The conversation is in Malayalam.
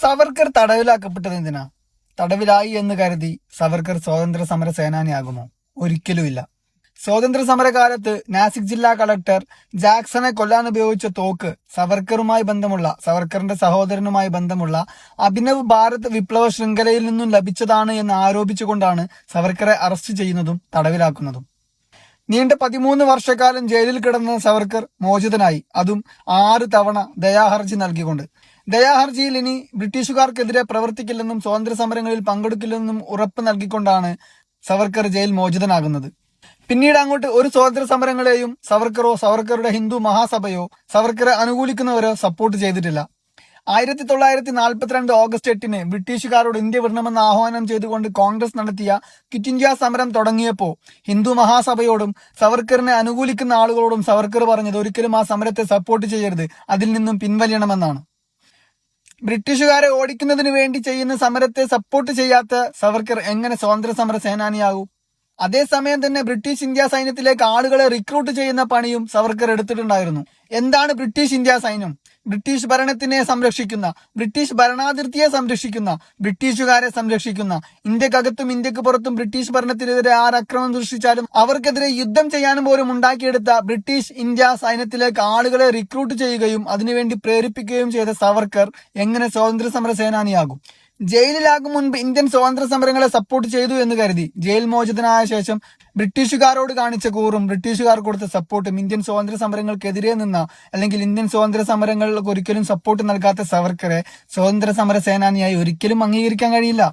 സവർക്കർ തടവിലാക്കപ്പെട്ടത് എന്തിനാ? തടവിലായി എന്ന് കരുതി സവർക്കർ സ്വാതന്ത്ര്യ സമര സേനാനിയാകുമോ? ഒരിക്കലുമില്ല. സ്വാതന്ത്ര്യ സമരകാലത്ത് നാസിക് ജില്ലാ കളക്ടർ ജാക്സനെ കൊല്ലാൻ ഉപയോഗിച്ച തോക്ക് സവർക്കറിന്റെ സഹോദരനുമായി ബന്ധമുള്ള അഭിനവ് ഭാരത് വിപ്ലവ ശൃംഖലയിൽ നിന്നും ലഭിച്ചതാണ് എന്ന് ആരോപിച്ചുകൊണ്ടാണ് സവർക്കറെ അറസ്റ്റ് ചെയ്യുന്നതും തടവിലാക്കുന്നതും. നീണ്ട 13 വർഷക്കാലം ജയിലിൽ കിടന്ന സവർക്കർ മോചിതനായി, അതും 6 തവണ ദയാഹർജി നൽകിക്കൊണ്ട്. ദയാഹർജിയിൽ ഇനി ബ്രിട്ടീഷുകാർക്കെതിരെ പ്രവർത്തിക്കില്ലെന്നും സ്വാതന്ത്ര്യ സമരങ്ങളിൽ പങ്കെടുക്കില്ലെന്നും ഉറപ്പ് നൽകിക്കൊണ്ടാണ് സവർക്കർ ജയിൽ മോചിതനാകുന്നത്. പിന്നീട് അങ്ങോട്ട് ഒരു സ്വാതന്ത്ര്യ സമരങ്ങളെയും സവർക്കറോ സവർക്കറുടെ ഹിന്ദു മഹാസഭയോ സവർക്കറെ അനുകൂലിക്കുന്നവരോ സപ്പോർട്ട് ചെയ്തിട്ടില്ല. 1942 ഓഗസ്റ്റ് 8 ബ്രിട്ടീഷുകാരോട് ഇന്ത്യ വിടണമെന്ന് ആഹ്വാനം ചെയ്തുകൊണ്ട് കോൺഗ്രസ് നടത്തിയ ക്വിറ്റ് ഇന്ത്യ സമരം തുടങ്ങിയപ്പോൾ ഹിന്ദു മഹാസഭയോടും സവർക്കറിനെ അനുകൂലിക്കുന്ന ആളുകളോടും സവർക്കർ പറഞ്ഞത് ഒരിക്കലും ആ സമരത്തെ സപ്പോർട്ട് ചെയ്യരുത്, അതിൽ നിന്നും പിൻവലിയണമെന്നാണ്. ബ്രിട്ടീഷുകാരെ ഓടിക്കുന്നതിന് വേണ്ടി ചെയ്യുന്ന സമരത്തെ സപ്പോർട്ട് ചെയ്യാത്ത സവർക്കർ എങ്ങനെ സ്വാതന്ത്ര്യ സമര സേനാനിയാകൂ? അതേസമയം തന്നെ ബ്രിട്ടീഷ് ഇന്ത്യ സൈന്യത്തിലേക്ക് ആളുകളെ റിക്രൂട്ട് ചെയ്യുന്ന പണിയും സവർക്കർ എടുത്തിട്ടുണ്ടായിരുന്നു. എന്താണ് ബ്രിട്ടീഷ് ഇന്ത്യ സൈന്യം? ബ്രിട്ടീഷ് ഭരണത്തിനെ സംരക്ഷിക്കുന്ന, ബ്രിട്ടീഷ് ഭരണാതിർത്തിയെ സംരക്ഷിക്കുന്ന, ബ്രിട്ടീഷുകാരെ സംരക്ഷിക്കുന്ന, ഇന്ത്യക്കകത്തും ഇന്ത്യക്ക് പുറത്തും ബ്രിട്ടീഷ് ഭരണത്തിനെതിരെ ആരക്രമം സൃഷ്ടിച്ചാലും അവർക്കെതിരെ യുദ്ധം ചെയ്യാനും പോലും ഉണ്ടാക്കിയെടുത്ത ബ്രിട്ടീഷ് ഇന്ത്യ സൈന്യത്തിലേക്ക് ആളുകളെ റിക്രൂട്ട് ചെയ്യുകയും അതിനുവേണ്ടി പ്രേരിപ്പിക്കുകയും ചെയ്ത സവർക്കർ എങ്ങനെ സ്വാതന്ത്ര്യ സമര സേനാനിയാകും? ജയിലിലാകും മുൻപ് ഇന്ത്യൻ സ്വാതന്ത്ര്യ സമരങ്ങളെ സപ്പോർട്ട് ചെയ്തു എന്ന് കരുതി ജയിൽ മോചിതനായ ശേഷം ബ്രിട്ടീഷുകാരോട് കാണിച്ച കൂറും ബ്രിട്ടീഷുകാർ കൊടുത്ത സപ്പോർട്ടും ഇന്ത്യൻ സ്വാതന്ത്ര്യ സമരങ്ങൾക്കെതിരെ നിന്ന അല്ലെങ്കിൽ ഇന്ത്യൻ സ്വാതന്ത്ര്യ സമരങ്ങൾക്ക് ഒരിക്കലും സപ്പോർട്ട് നൽകാത്ത സവർക്കറെ സ്വാതന്ത്ര്യ സമര സേനാനിയായി ഒരിക്കലും അംഗീകരിക്കാൻ കഴിയില്ല.